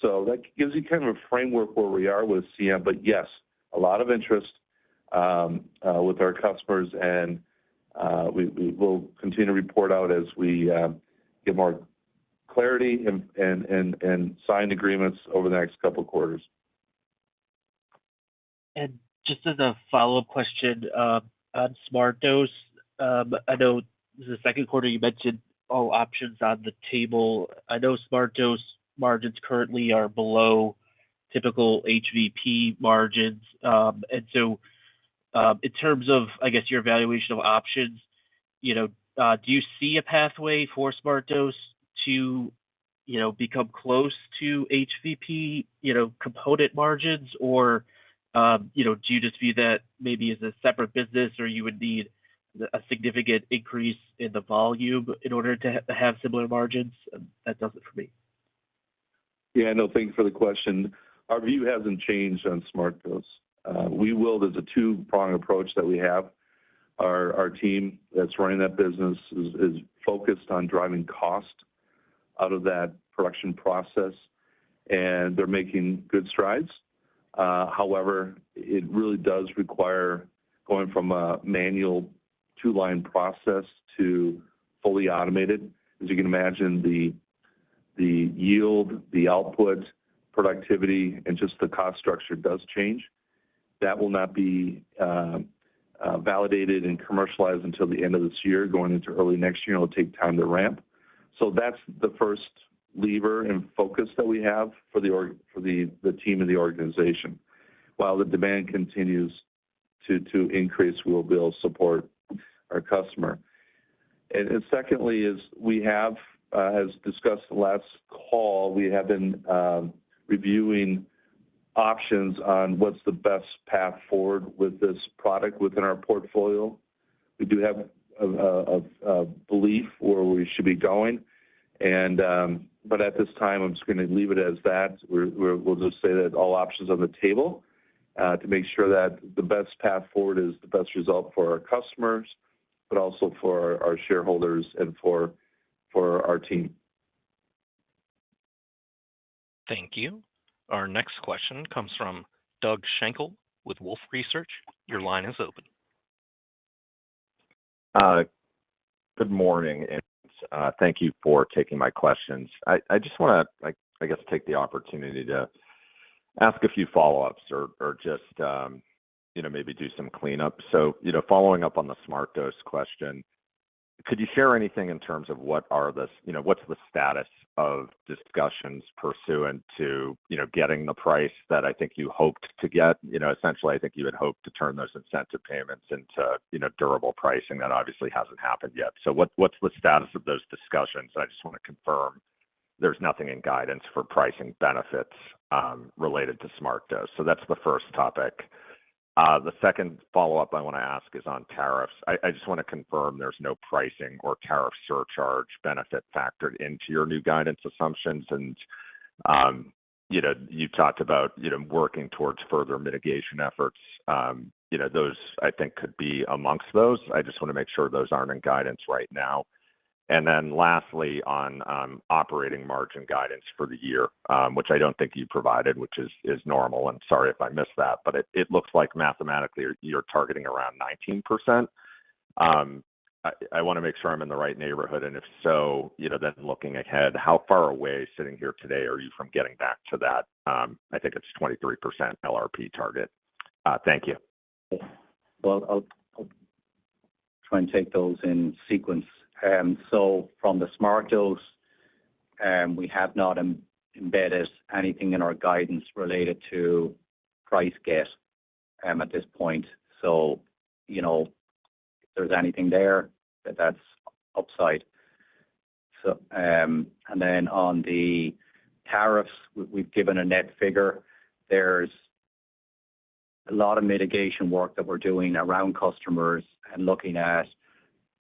S3: So that gives you kind of a framework where we are with CM. But yes, a lot of interest with our customers, and we will continue to report out as we get more clarity and signed agreements over the next couple of quarters.
S11: And just as a follow-up question on SmartDose, I know this is the second quarter you mentioned all options on the table. I know SmartDose margins currently are below typical HVP margins. And so in terms of, I guess, your evaluation of options, do you see a pathway for SmartDose to, become close to HVP, component margins, or, do you just view that maybe as a separate business, or you would need a significant increase in the volume in order to have similar margins? That does it for me.
S3: Yeah, no, thank you for the question. Our view hasn't changed on SmartDose. There's a two-pronged approach that we have. Our team that's running that business is focused on driving cost out of that production process, and they're making good strides. However, it really does require going from a manual two-line process to fully automated. As you can imagine, the yield, the output, productivity, and just the cost structure does change. That will not be validated and commercialized until the end of this year, going into early next year. It'll take time to ramp. So that's the first lever and focus that we have for the team and the organization. While the demand continues to increase, we will be able to support our customer. And secondly is we have, as discussed the last call, we have been reviewing options on what's the best path forward with this product within our portfolio. We do have a belief where we should be going, but at this time, I'm just going to leave it as that. We'll just say that all options on the table to make sure that the best path forward is the best result for our customers, but also for our shareholders and for our team.
S1: Thank you. Our next question comes from Doug Schenkel with Wolfe Research. Your line is open.
S12: Good morning. And Thank you for taking my questions. I just want to, I guess, take the opportunity to ask a few follow-ups or just, maybe do some cleanup. So, following up on the Smart Dose question, could you share anything in terms of what's the status of discussions pursuant to, getting the price that I think you hoped to get? Essentially, I think you had hoped to turn those incentive payments into, durable pricing. That obviously hasn't happened yet. So what's the status of those discussions? I just want to confirm there's nothing in guidance for pricing benefits related to Smart Dose. So that's the first topic. The second follow-up I want to ask is on tariffs. I just want to confirm there's no pricing or tariff surcharge benefit factored into your new guidance assumptions. And, you talked about, working towards further mitigation efforts. Those, I think, could be amongst those. I just want to make sure those aren't in guidance right now. And then lastly, on operating margin guidance for the year, which I don't think you provided, which is normal, and sorry if I missed that, but it looks like mathematically you're targeting around 19%. I want to make sure I'm in the right neighborhood, and if so, then looking ahead, how far away sitting here today are you from getting back to that? I think it's 23% LRP target. Thank you.
S4: Well, I'll try and take those in sequence. So from the Smart Dose, we have not embedded anything in our guidance related to price get at this point. So, if there's anything there, that's upside. So, and then on the tariffs, we've given a net figure. There's a lot of mitigation work that we're doing around customers and looking at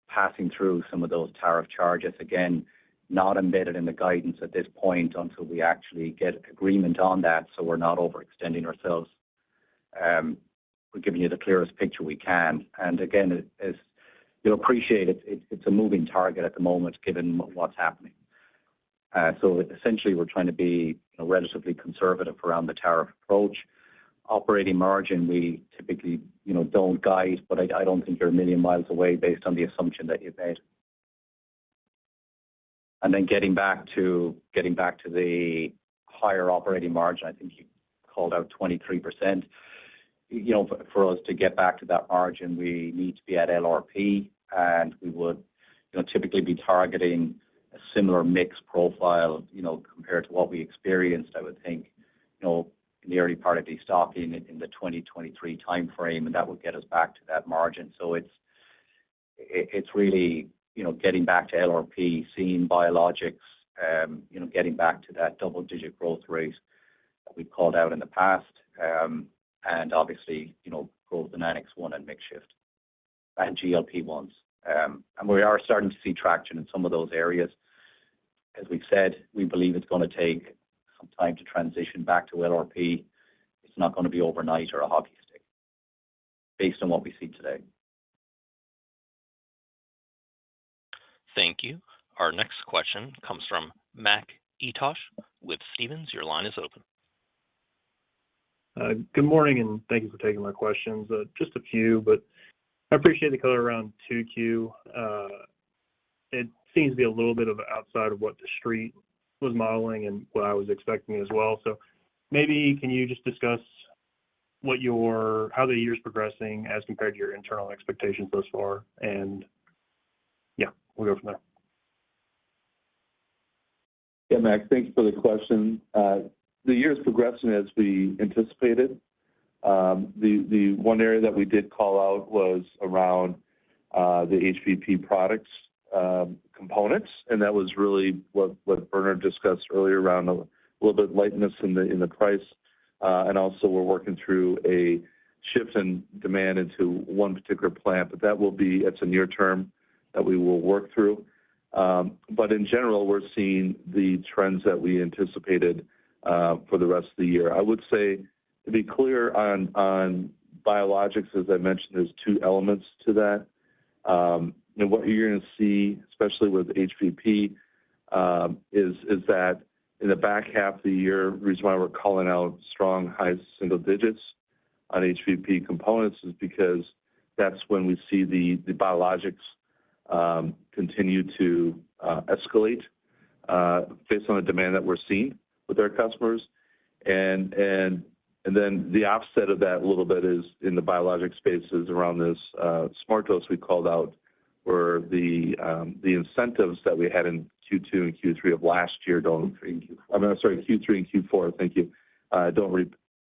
S4: passing through some of those tariff charges. Again, not embedded in the guidance at this point until we actually get agreement on that, so we're not overextending ourselves. We're giving you the clearest picture we can. And again, as you'll appreciate, it's a moving target at the moment, given what's happening. So essentially, we're trying to be relatively conservative around the tariff approach. Operating margin, we typically, don't guide, but I don't think you're a million miles away based on the assumption that you've made. And then getting back to the higher operating margin, I think you called out 23%. For us to get back to that margin, we need to be at LRP, and we would, typically be targeting a similar mix profile, compared to what we experienced, I would think, in the early part of destocking in the 2023 timeframe, and that would get us back to that margin. So it's really, getting back to LRP, seeing biologics, getting back to that double-digit growth rate that we've called out in the past, and obviously, growth in Annex 1 and mix shift and GLP-1s. And we are starting to see traction in some of those areas. As we've said, we believe it's going to take some time to transition back to LRP. It's not going to be overnight or a hockey stick, based on what we see today.
S1: Thank you. Our next question comes from Mac Etosh with Stephens. Your line is open.
S13: Good morning, and thank you for taking my questions. Just a few, but I appreciate the color around 2Q. It seems to be a little bit of outside of what the street was modeling and what I was expecting as well. So maybe can you just discuss how the year's progressing as compared to your internal expectations thus far? And yeah, we'll go from there.
S3: Yeah, Mac, thanks for the question. The year is progressing as we anticipated. The one area that we did call out was around the HVP products components, and that was really what Bernard discussed earlier around a little bit lightness in the price, and also we're working through a shift in demand into one particular plant, but it's a near term that we will work through. But in general, we're seeing the trends that we anticipated for the rest of the year. I would say, to be clear on biologics, as I mentioned, there's two elements to that. And what you're going to see, especially with HVP, is that in the back half of the year, the reason why we're calling out strong high single digits on HVP components is because that's when we see the biologics continue to escalate based on the demand that we're seeing with our customers. And then the offset of that a little bit is in the biologic spaces around this smart dose we called out, where the incentives that we had in Q2 and Q3 of last year Q3 and Q4, thank you,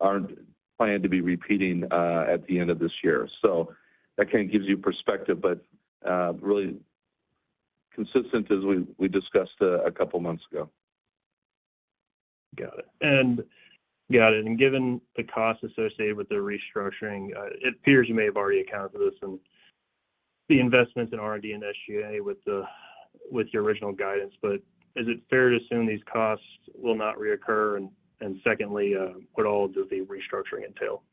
S3: aren't planned to be repeating at the end of this year. So that kind of gives you perspective, but really consistent as we discussed a couple months ago.
S13: Got it. And given the costs associated with the restructuring, it appears you may have already accounted for this and the investments in R&D and SG&A with your original guidance. But is it fair to assume these costs will not reoccur? And secondly, what all does the restructuring entail?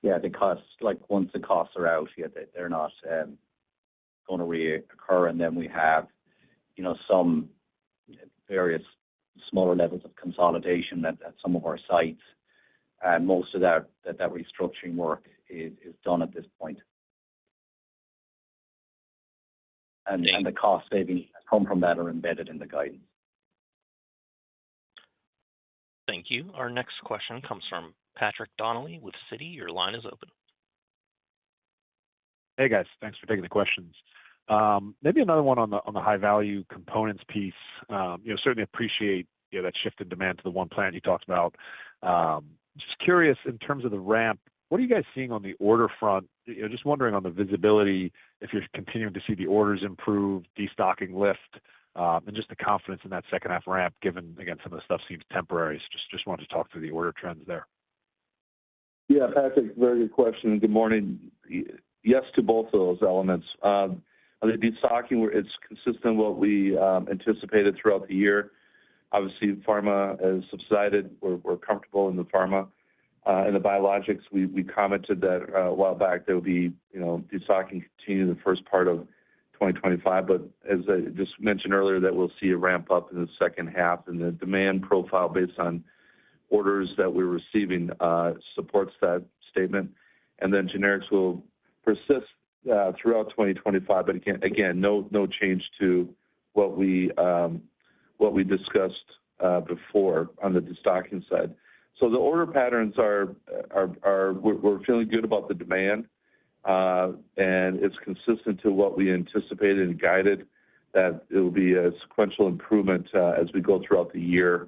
S4: Yeah, the costs, like once the costs are out, they're not going to reoccur. And then we have, some various smaller levels of consolidation at some of our sites. And most of that restructuring work is done at this point. And the cost savings that come from that are embedded in the guidance.
S1: Thank you. Our next question comes from Patrick Donnelly with Citi. Your line is open.
S14: Hey, guys. Thanks for taking the questions. Maybe another one on the high-value components piece. Certainly appreciate that shift in demand to the one plant you talked about. Just curious, in terms of the ramp, what are you guys seeing on the order front? Just wondering on the visibility, if you're continuing to see the orders improve, destocking lift, and just the confidence in that second half ramp, given, again, some of the stuff seems temporary. So just wanted to talk through the order trends there.
S3: Yeah, Patrick, very good question. Good morning. Yes to both of those elements. On the destocking, it's consistent with what we anticipated throughout the year. Obviously, pharma has subsided. We're comfortable in the pharma. In the biologics, we commented that a while back there will be, destocking continue the first part of 2025. But as I just mentioned earlier, that we'll see a ramp up in the second half, and the demand profile based on orders that we're receiving supports that statement. And then generics will persist throughout 2025. But again, no change to what we discussed before on the destocking side. So the order patterns we're feeling good about the demand, and it's consistent to what we anticipated and guided, that it will be a sequential improvement as we go throughout the year.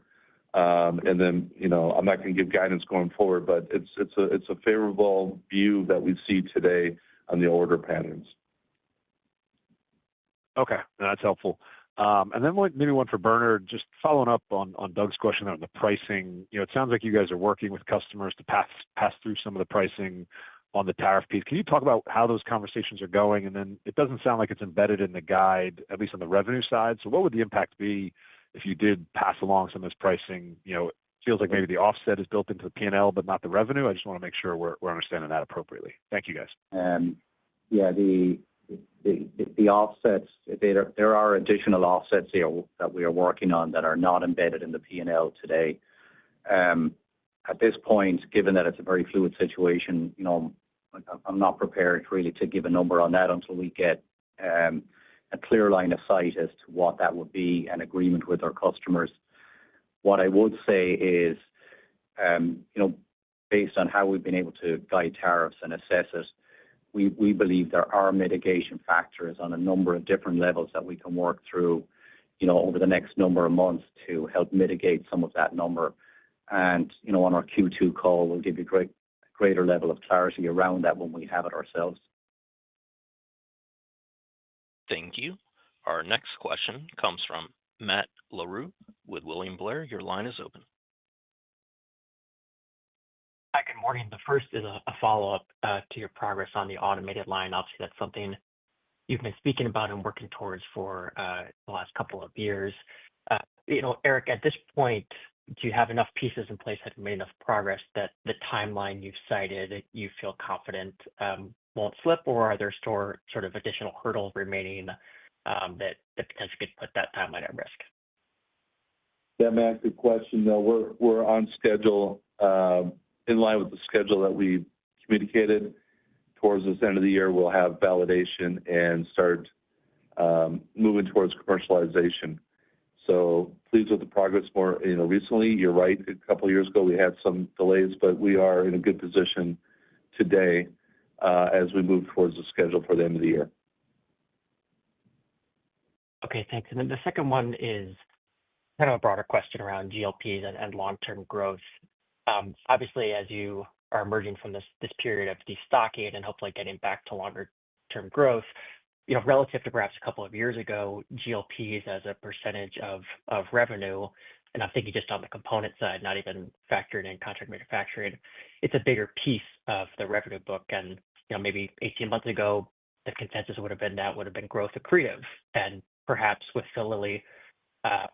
S3: And then, I'm not going to give guidance going forward, but it's a favorable view that we see today on the order patterns.
S14: Okay, that's helpful. And then maybe one for Bernard, just following up on Doug's question on the pricing. It sounds like you guys are working with customers to pass through some of the pricing on the tariff piece. Can you talk about how those conversations are going? And then it doesn't sound like it's embedded in the guide, at least on the revenue side. So what would the impact be if you did pass along some of this pricing? It feels like maybe the offset is built into the P&L, but not the revenue. I just want to make sure we're understanding that appropriately. Thank you, guys.
S4: Yeah, the offsets, there are additional offsets here that we are working on that are not embedded in the P&L today. At this point, given that it's a very fluid situation, I'm not prepared really to give a number on that until we get a clear line of sight as to what that would be, an agreement with our customers. What I would say is, based on how we've been able to guide tariffs and assess it, we believe there are mitigation factors on a number of different levels that we can work through, over the next number of months to help mitigate some of that number. And, on our Q2 call, we'll give you greater level of clarity around that when we have it ourselves.
S1: Thank you. Our next question comes from Matt Larew with William Blair. Your line is open.
S15: Hi, good morning. The first is a follow-up to your progress on the automated line. Obviously, that's something you've been speaking about and working towards for the last couple of years. Eric, at this point, do you have enough pieces in place that have made enough progress that the timeline you've cited, you feel confident won't slip, or are there sort of additional hurdles remaining that potentially could put that timeline at risk?
S3: Yeah, Matt, good question. No, we're on schedule, in line with the schedule that we communicated. towards this end of the year, we'll have validation and start moving towards commercialization. So pleased with the progress more, recently. You're right. A couple of years ago, we had some delays, but we are in a good position today as we move towards the schedule for the end of the year.
S15: Okay, thanks. And then the second one is kind of a broader question around GLPs and long-term growth. Obviously, as you are emerging from this period of destocking and hopefully getting back to longer-term growth, relative to perhaps a couple of years ago, GLPs as a percentage of revenue, and I'm thinking just on the component side, not even factoring in contract manufacturing, it's a bigger piece of the revenue book. And maybe 18 months ago, the consensus would have been growth accretive. And perhaps with the Lilly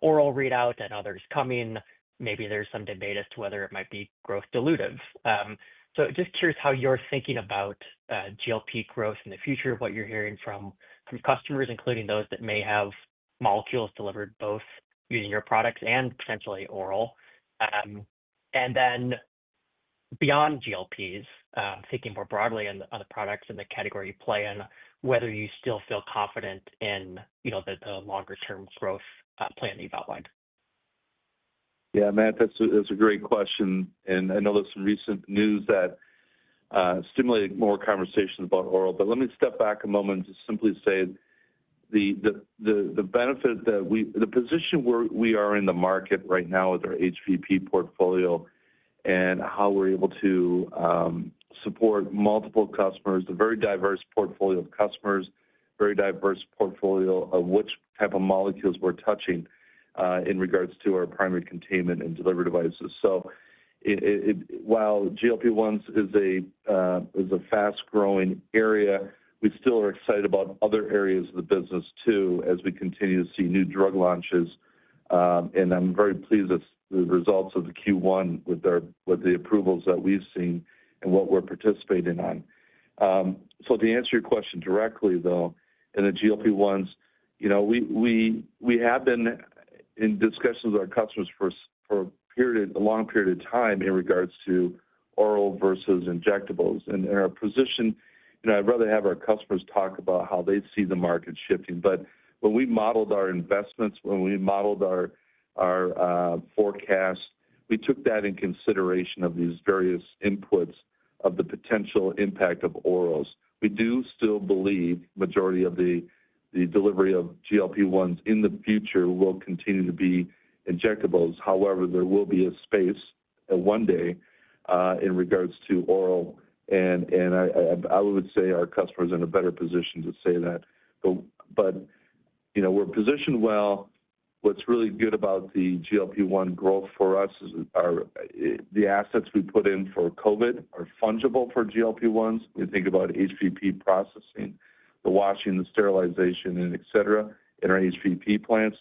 S15: oral readout and others coming, maybe there's some debate as to whether it might be growth dilutive. So just curious how you're thinking about GLP growth in the future, what you're hearing from customers, including those that may have molecules delivered both using your products and potentially oral. And then beyond GLPs, thinking more broadly on the products and the category you play in, whether you still feel confident in the longer-term growth plan that you've outlined.
S3: Yeah, Matt, that's a great question. And I know there's some recent news that stimulated more conversations about oral. But let me step back a moment to simply say the benefit that the position where we are in the market right now with our HVP portfolio and how we're able to support multiple customers, a very diverse portfolio of customers, very diverse portfolio of which type of molecules we're touching in regards to our primary containment and delivery devices. So while GLP-1s is a fast-growing area, we still are excited about other areas of the business too as we continue to see new drug launches. And I'm very pleased with the results of the Q1 with the approvals that we've seen and what we're participating on. So to answer your question directly, though, in the GLP-1s, we have been in discussions with our customers for a long period of time in regards to oral versus injectables. And in our position, I'd rather have our customers talk about how they see the market shifting. But when we modeled our investments, when we modeled our forecast, we took that in consideration of these various inputs of the potential impact of orals. We do still believe the majority of the delivery of GLP-1s in the future will continue to be injectables. However, there will be a space one day in regards to oral, and I would say our customers are in a better position to say that. But we're positioned well. What's really good about the GLP-1 growth for us is the assets we put in for COVID are fungible for GLP-1s. We think about HVP processing, the washing, the sterilization, and et cetera, in our HVP plants.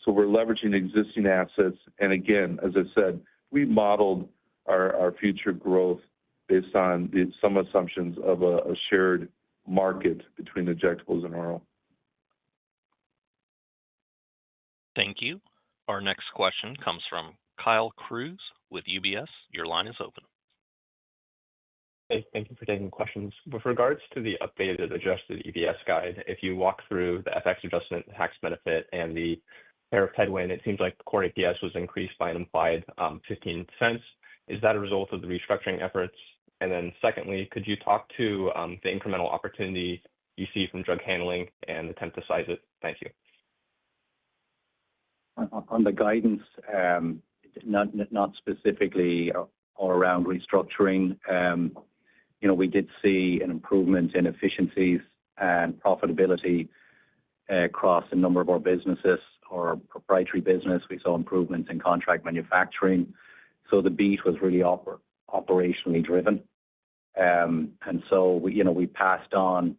S3: So we're leveraging existing assets. And again, as I said, we modeled our future growth based on some assumptions of a shared market between injectables and oral.
S1: Thank you. Our next question comes from Kyle Crews with UBS. Your line is open.
S16: Hey, thank you for taking questions. With regards to the updated adjusted EPS guide, if you walk through the FX adjustment, tax benefit, and the tariff headwind, it seems like the core EPS was increased by an implied 15 cents. Is that a result of the restructuring efforts? And then secondly, could you talk to the incremental opportunity you see from drug handling and attempt to size it? Thank you.
S4: On the guidance, not specifically or around restructuring, we did see an improvement in efficiencies and profitability across a number of our businesses. Our proprietary business, we saw improvements in contract manufacturing. So the beat was really operationally driven. And so we passed on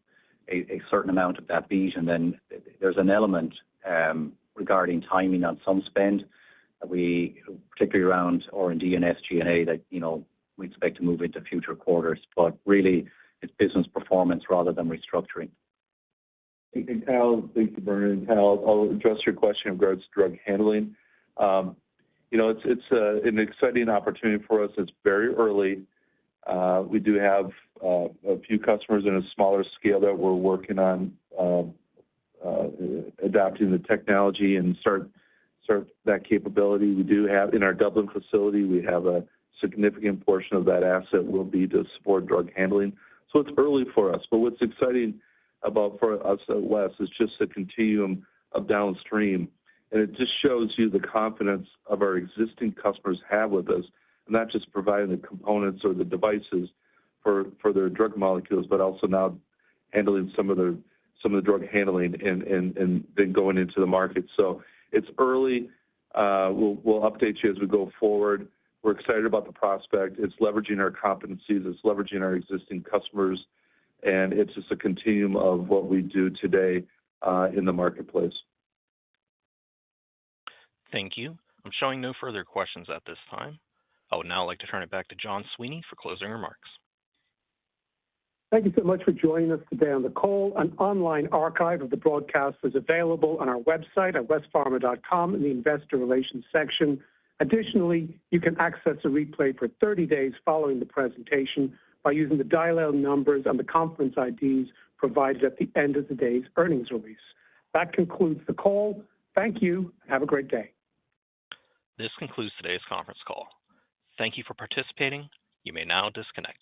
S4: a certain amount of that beat. And then there's an element regarding timing on some spend, particularly around R&D and SG&A, that we expect to move into future quarters. But really, it's business performance rather than restructuring.
S3: And Kyle, thank you, Bernard. And Kyle, I'll address your question in regards to drug handling. It's an exciting opportunity for us. It's very early. We do have a few customers in a smaller scale that we're working on adapting the technology and start that capability. We do have in our Dublin facility, we have a significant portion of that asset will be to support drug handling. So it's early for us, but what's exciting about for us at West is just the continuum of downstream. And it just shows you the confidence of our existing customers have with us, and not just providing the components or the devices for their drug molecules, but also now handling some of the drug handling and then going into the market. So it's early. We'll update you as we go forward. We're excited about the prospect. It's leveraging our competencies. It's leveraging our existing customers, and it's just a continuum of what we do today in the marketplace.
S1: Thank you. I'm showing no further questions at this time. I would now like to turn it back to John Sweeney for closing remarks.
S2: Thank you so much for joining us today on the call. An online archive of the broadcast is available on our website at westpharma.com in the Investor Relations section. Additionally, you can access a replay for 30 days following the presentation by using the dial-in numbers and the conference IDs provided at the end of today's earnings release. That concludes the call. Thank you. Have a great day.
S1: This concludes today's conference call. Thank you for participating. You may now disconnect.